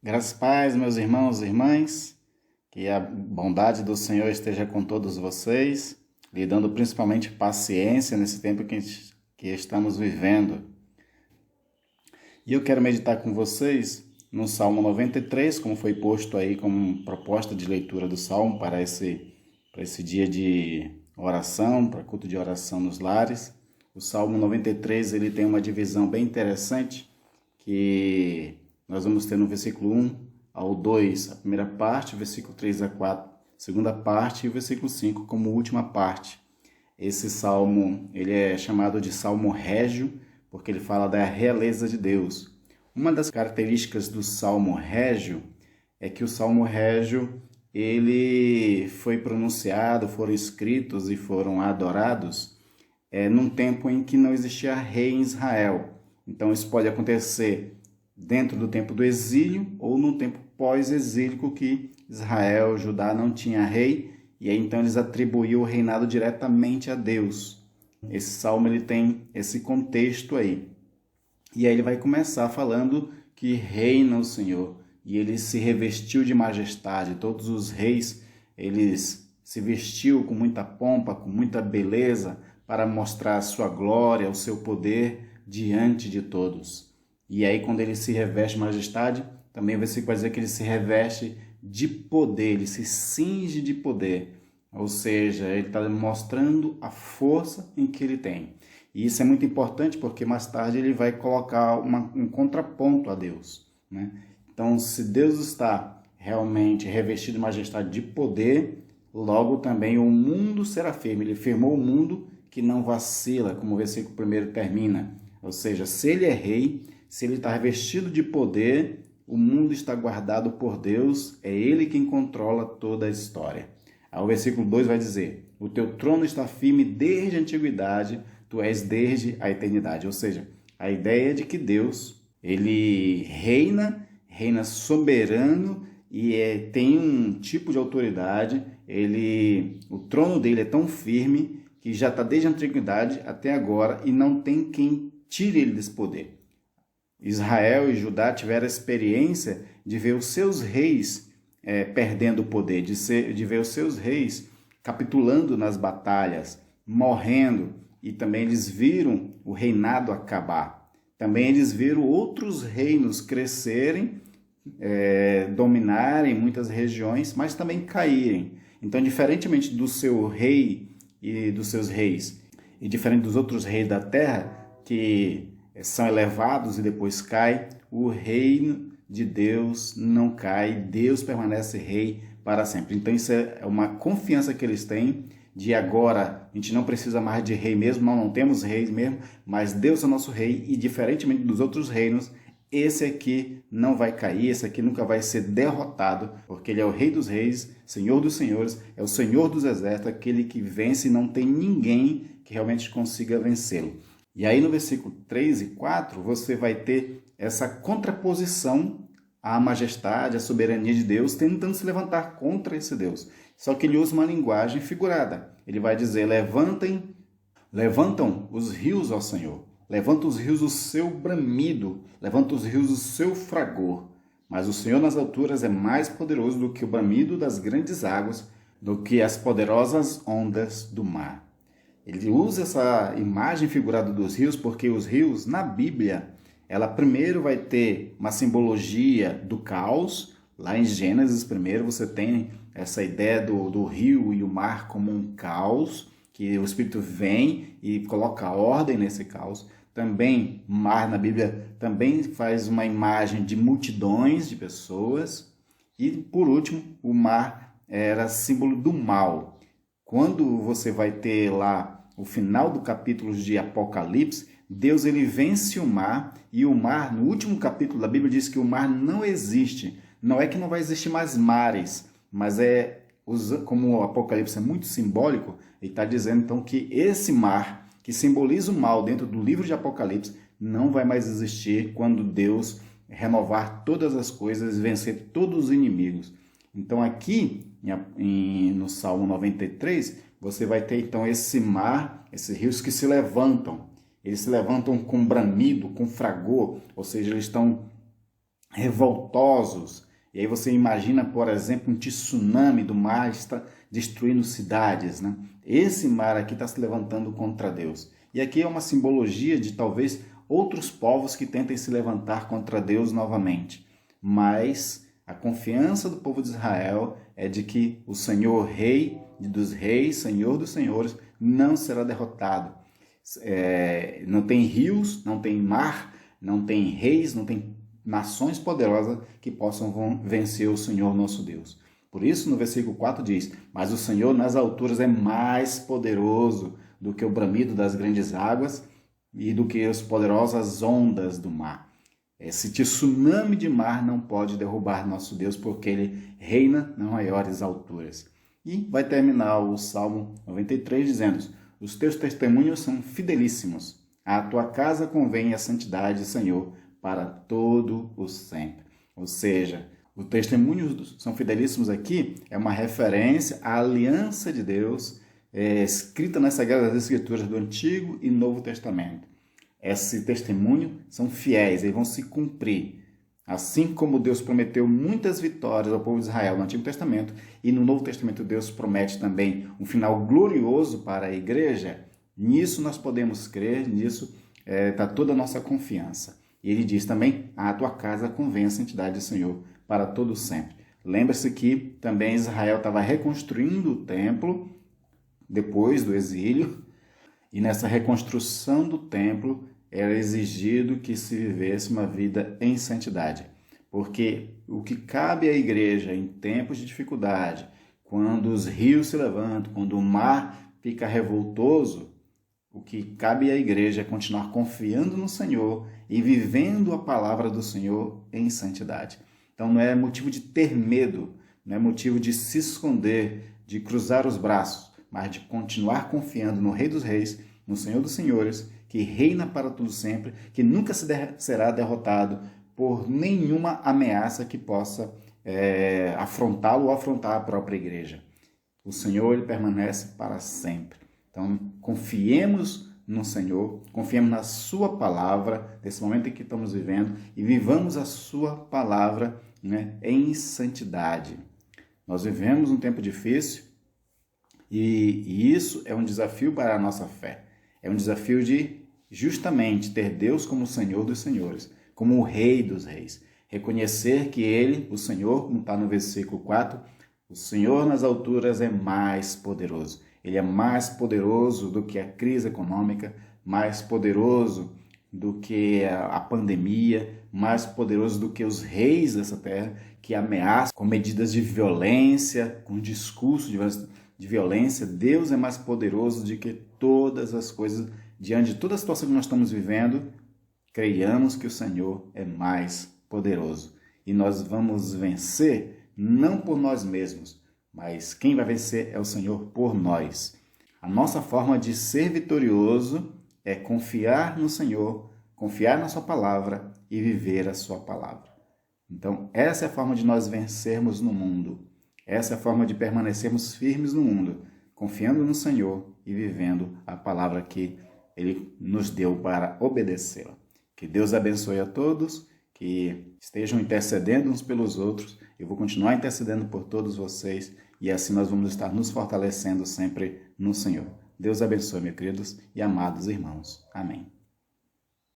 Graças e paz, meus irmãos e irmãs, que a bondade do Senhor esteja com todos vocês, lhe dando principalmente paciência nesse tempo que estamos vivendo. E eu quero meditar com vocês no Salmo 93, como foi posto aí como proposta de leitura do Salmo para esse dia de oração, para culto de oração nos lares. O Salmo 93 ele tem uma divisão bem interessante que nós vamos ter no versículo 1 ao 2, a primeira parte, o versículo 3 a 4, a segunda parte e o versículo 5 como última parte. Esse salmo ele é chamado de Salmo Régio, porque ele fala da realeza de Deus. Uma das características do Salmo Régio é que o Salmo Régio ele foi pronunciado, foram escritos e foram adorados num tempo em que não existia rei em Israel. Então isso pode acontecer dentro do tempo do exílio ou no tempo pós-exílico que Israel, Judá não tinha rei e aí então eles atribuíam o reinado diretamente a Deus. Esse salmo ele tem esse contexto aí. E aí ele vai começar falando que reina o Senhor e ele se revestiu de majestade. Todos os reis, eles se vestiu com muita pompa, com muita beleza para mostrar a sua glória, o seu poder diante de todos. E aí, quando ele se reveste de majestade, também o versículo vai dizer que ele se reveste de poder, ele se cinge de poder. Ou seja, ele está mostrando a força em que ele tem. E isso é muito importante porque mais tarde ele vai colocar um contraponto a Deus, né? Então, se Deus está realmente revestido de majestade de poder, logo também o mundo será firme. Ele firmou o mundo que não vacila, como o versículo 1 termina. Ou seja, se ele é rei, se ele está revestido de poder, o mundo está guardado por Deus, é ele quem controla toda a história. Aí o versículo 2 vai dizer, o teu trono está firme desde a antiguidade, tu és desde a eternidade. Ou seja, a ideia é de que Deus, ele reina soberano e tem um tipo de autoridade, o trono dele é tão firme que já está desde a antiguidade até agora e não tem quem tire ele desse poder. Israel e Judá tiveram a experiência de ver os seus reis perdendo o poder, de ver os seus reis capitulando nas batalhas, morrendo, e também eles viram o reinado acabar. Também eles viram outros reinos crescerem, dominarem muitas regiões, mas também caírem. Então, diferentemente do seu rei e dos seus reis, e diferente dos outros reis da terra, que são elevados e depois caem, o reino de Deus não cai, Deus permanece rei para sempre. Então isso é uma confiança que eles têm de agora, a gente não precisa mais de rei mesmo, não temos reis mesmo, mas Deus é nosso rei e diferentemente dos outros reinos, esse aqui não vai cair, esse aqui nunca vai ser derrotado, porque ele é o rei dos reis, senhor dos senhores, é o senhor dos exércitos, aquele que vence e não tem ninguém que realmente consiga vencê-lo. E aí no versículo 3 e 4 você vai ter essa contraposição à majestade, à soberania de Deus, tentando se levantar contra esse Deus. Só que ele usa uma linguagem figurada. Ele vai dizer, levantam os rios ao Senhor, levanta os rios o seu bramido, levanta os rios o seu fragor. Mas o Senhor nas alturas é mais poderoso do que o bramido das grandes águas, do que as poderosas ondas do mar. Ele usa essa imagem figurada dos rios porque os rios, na Bíblia, ela primeiro vai ter uma simbologia do caos. Lá em Gênesis, primeiro, você tem essa ideia do rio e o mar como um caos, que o Espírito vem e coloca ordem nesse caos. Também, mar na Bíblia também faz uma imagem de multidões de pessoas. E, por último, o mar era símbolo do mal. Quando você vai ter lá o final do capítulo de Apocalipse, Deus ele vence o mar, e o mar, no último capítulo da Bíblia, diz que o mar não existe. Não é que não vai existir mais mares, mas como o Apocalipse é muito simbólico, ele está dizendo então que esse mar, que simboliza o mal dentro do livro de Apocalipse, não vai mais existir quando Deus renovar todas as coisas e vencer todos os inimigos. Então aqui, no Salmo 93, você vai ter então esse mar, esses rios que se levantam. Eles se levantam com bramido, com fragor, ou seja, eles estão revoltosos. E aí você imagina, por exemplo, um tsunami do mar está destruindo cidades, né? Esse mar aqui está se levantando contra Deus. E aqui é uma simbologia de talvez outros povos que tentem se levantar contra Deus novamente. Mas a confiança do povo de Israel é de que o Senhor, Rei dos Reis, Senhor dos Senhores, não será derrotado. Não tem rios, não tem mar, não tem reis, não tem nações poderosas que possam vencer o Senhor nosso Deus. Por isso, no versículo 4 diz: mas o Senhor nas alturas é mais poderoso do que o bramido das grandes águas e do que as poderosas ondas do mar. Esse tsunami de mar não pode derrubar nosso Deus, porque ele reina nas maiores alturas. E vai terminar o Salmo 93 dizendo: os teus testemunhos são fidelíssimos, à tua casa convém a santidade, Senhor, para todo o sempre. Ou seja, os testemunhos são fidelíssimos aqui é uma referência à aliança de Deus escrita nas Sagradas Escrituras do Antigo e Novo Testamento. Esse testemunho são fiéis, eles vão se cumprir. Assim como Deus prometeu muitas vitórias ao povo de Israel no Antigo Testamento e no Novo Testamento Deus promete também um final glorioso para a igreja, nisso nós podemos crer, nisso está toda a nossa confiança. E ele diz também: à tua casa convém a santidade do Senhor para todo sempre. Lembre-se que também Israel estava reconstruindo o templo depois do exílio, e nessa reconstrução do templo era exigido que se vivesse uma vida em santidade. Porque o que cabe à igreja em tempos de dificuldade, quando os rios se levantam, quando o mar fica revoltoso, o que cabe à igreja é continuar confiando no Senhor e vivendo a palavra do Senhor em santidade. Então não é motivo de ter medo, não é motivo de se esconder, de cruzar os braços, mas de continuar confiando no Rei dos Reis, no Senhor dos Senhores, que reina para todo sempre, que nunca será derrotado por nenhuma ameaça que possa afrontá-lo ou afrontar a própria igreja. O Senhor, ele permanece para sempre. Então, confiemos no Senhor, confiemos na sua palavra, nesse momento em que estamos vivendo, e vivamos a sua palavra, né, em santidade. Nós vivemos um tempo difícil e isso é um desafio para a nossa fé. É um desafio de justamente ter Deus como o Senhor dos Senhores, como o Rei dos Reis. Reconhecer que Ele, o Senhor, como está no versículo 4, o Senhor nas alturas é mais poderoso. Ele é mais poderoso do que a crise econômica, mais poderoso do que a pandemia, mais poderoso do que os reis dessa terra que ameaçam com medidas de violência, com discurso de violência. Deus é mais poderoso do que todas as coisas. Diante de toda a situação que nós estamos vivendo, creiamos que o Senhor é mais poderoso. E nós vamos vencer não por nós mesmos, mas quem vai vencer é o Senhor por nós. A nossa forma de ser vitorioso é confiar no Senhor, confiar na sua palavra e viver a sua palavra. Então, essa é a forma de nós vencermos no mundo. Essa é a forma de permanecermos firmes no mundo, confiando no Senhor e vivendo a palavra que Ele nos deu para obedecê-la. Que Deus abençoe a todos, que estejam intercedendo uns pelos outros. Eu vou continuar intercedendo por todos vocês e assim nós vamos estar nos fortalecendo sempre no Senhor. Deus abençoe, meus queridos e amados irmãos. Amém.